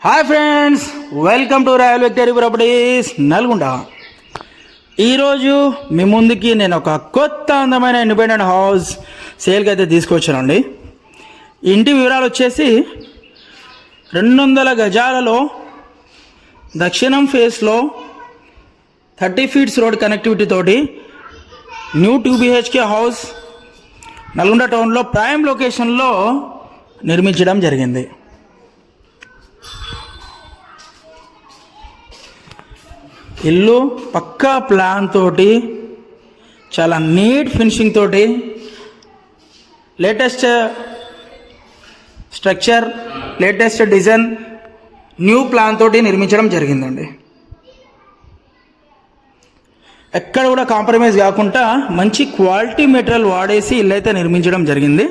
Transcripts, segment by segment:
Hi friends, welcome to royal victory properties Nalgonda. ఈరోజు మీ ముందుకి నేను ఒక కొత్త అందమైన ఇండిపెండెంట్ హౌస్ సేల్కి అయితే తీసుకొచ్చానండి. ఇంటి వివరాలు వచ్చేసి 200 గజాలలో దక్షిణం ఫేస్లో 30 ఫీట్స్ రోడ్ కనెక్టివిటీ తోటి న్యూ 2 BHK హౌస్ నల్గొండ టౌన్లో ప్రైమ్ లొకేషన్లో నిర్మించడం జరిగింది. ఇల్లు పక్కా ప్లాన్ తోటి, చాలా నీట్ ఫినిషింగ్ తోటి, latest structure, latest design, new plan తోటి నిర్మించడం జరిగిందండి. ఎక్కడ కూడా కాంప్రమైజ్ కాకుండా మంచి క్వాలిటీ మెటీరియల్ వాడేసి ఇల్లు అయితే నిర్మించడం జరిగింది.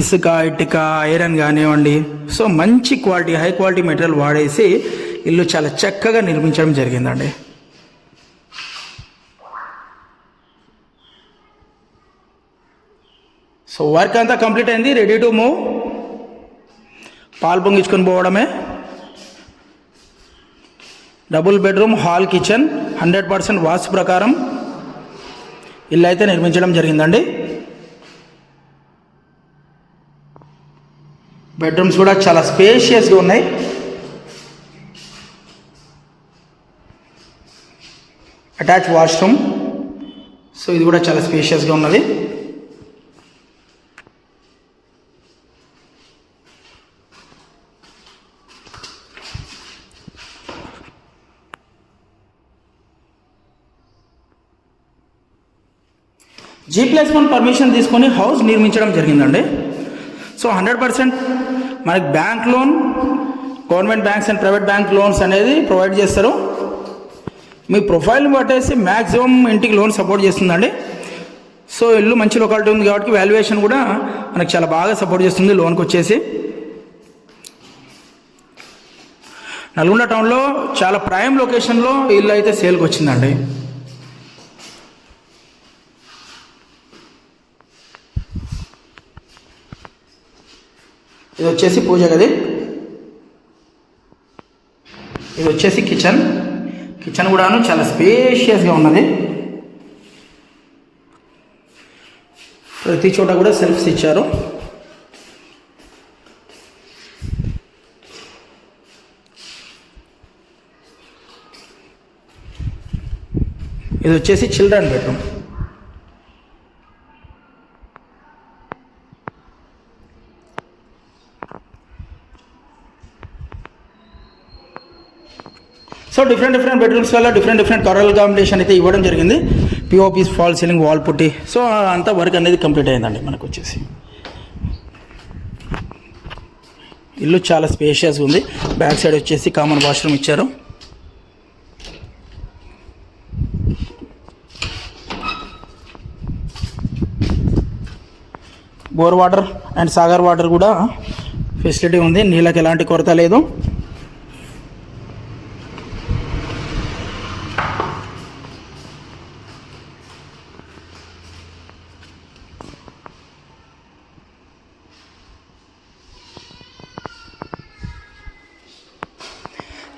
ఇసుక, ఇటుక, ఐరన్ కానివ్వండి, సో మంచి క్వాలిటీ, హై క్వాలిటీ మెటీరియల్ వాడేసి ఇల్లు చాలా చక్కగా నిర్మించడం జరిగిందండి. సో వర్క్ అంతా కంప్లీట్ అయింది, రెడీ టు మూవ్. పాలు పొంగించుకొని పోవడమే. డబుల్ బెడ్రూమ్, హాల్, కిచెన్ 100% వాస్తు ప్రకారం ఇల్లు అయితే నిర్మించడం జరిగిందండి. బెడ్రూమ్స్ కూడా చాలా స్పేషియస్గా ఉన్నాయి. అటాచ్ వాష్రూమ్, సో ఇది కూడా చాలా స్పేషియస్గా ఉన్నది. G+1 పర్మిషన్ తీసుకొని హౌస్ నిర్మించడం జరిగిందండి. సో 100% మనకి bank loan, government banks and private bank loans అనేది ప్రొవైడ్ చేస్తారు. మీ ప్రొఫైల్ని బట్టేసి మ్యాక్సిమం ఇంటికి లోన్ సపోర్ట్ చేస్తుందండి. సో ఇల్లు మంచి లొకాలిటీ ఉంది కాబట్టి వాల్యుయేషన్ కూడా మనకు చాలా బాగా సపోర్ట్ చేస్తుంది లోన్కి వచ్చేసి. నల్గొండ టౌన్లో చాలా ప్రైమ్ లొకేషన్లో ఇల్లు అయితే సేల్కి వచ్చిందండి. ఇది వచ్చేసి పూజ గది, ఇది వచ్చేసి కిచెన్. కిచెన్ కూడాను చాలా స్పేషియస్గా ఉన్నది. ప్రతి చోట కూడా సెల్ఫ్స్ ఇచ్చారు. ఇది వచ్చేసి children bedroom. So different bedrooms వల్ల డిఫరెంట్ కలర్ కాంబినేషన్ అయితే ఇవ్వడం జరిగింది. POPs, fall ceiling, wall putty, so అంతా వర్క్ అనేది కంప్లీట్ అయిందండి. మనకు వచ్చేసి ఇల్లు చాలా స్పేషియస్ ఉంది. బ్యాక్ సైడ్ వచ్చేసి కామన్ వాష్రూమ్ ఇచ్చారు. Bore water and Sagar water కూడా ఫెసిలిటీ ఉంది. నీళ్ళకి ఎలాంటి కొరత లేదు.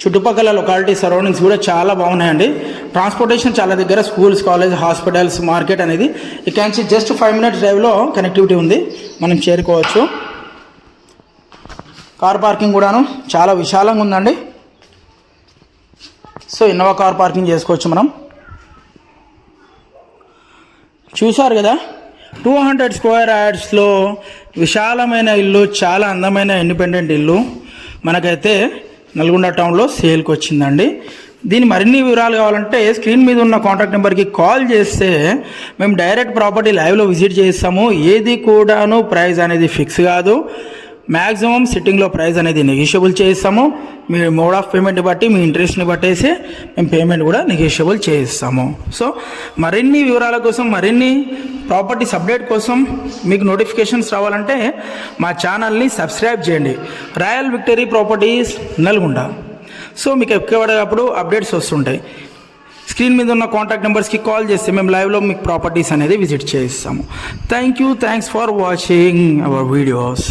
చుట్టుపక్కల లొకాలిటీ సరౌండింగ్స్ కూడా చాలా బాగున్నాయండి. ట్రాన్స్పోర్టేషన్ చాలా దగ్గర, స్కూల్స్, కాలేజ్, హాస్పిటల్స్, మార్కెట్ అనేది ఇక్కడ నుంచి జస్ట్ 5 minutes డ్రైవ్లో కనెక్టివిటీ ఉంది, మనం చేరుకోవచ్చు. కార్ పార్కింగ్ కూడాను చాలా విశాలంగా ఉందండి. సో ఇన్నోవా కార్ పార్కింగ్ చేసుకోవచ్చు మనం. చూశారు కదా, 200 square yardsలో విశాలమైన ఇల్లు, చాలా అందమైన ఇండిపెండెంట్ ఇల్లు మనకైతే నల్గొండ టౌన్లో సేల్కి వచ్చిందండి. దీని మరిన్ని వివరాలు కావాలంటే స్క్రీన్ మీద ఉన్న కాంటాక్ట్ నెంబర్కి కాల్ చేస్తే మేము డైరెక్ట్ ప్రాపర్టీ లైవ్లో విజిట్ చేస్తాము. ఏది కూడాను ప్రైస్ అనేది ఫిక్స్ కాదు. మ్యాక్సిమం సిట్టింగ్లో ప్రైస్ అనేది నెగోషియబుల్ చేస్తాము. మీ మోడ్ ఆఫ్ పేమెంట్ని బట్టి, మీ ఇంట్రెస్ట్ని బట్టేసి మేము పేమెంట్ కూడా నెగోషియబుల్ చేస్తాము. సో మరిన్ని వివరాల కోసం, మరిన్ని ప్రాపర్టీస్ అప్డేట్ కోసం మీకు నోటిఫికేషన్స్ రావాలంటే మా ఛానల్ని సబ్స్క్రైబ్ చేయండి, royal victory properties Nalgonda. So మీకు ఎక్కడప్పుడు అప్డేట్స్ వస్తుంటాయి. స్క్రీన్ మీద ఉన్న కాంటాక్ట్ నెంబర్స్కి కాల్ చేస్తే మేము లైవ్లో మీకు ప్రాపర్టీస్ అనేది విజిట్ చేస్తాము. Thanks for watching our videos.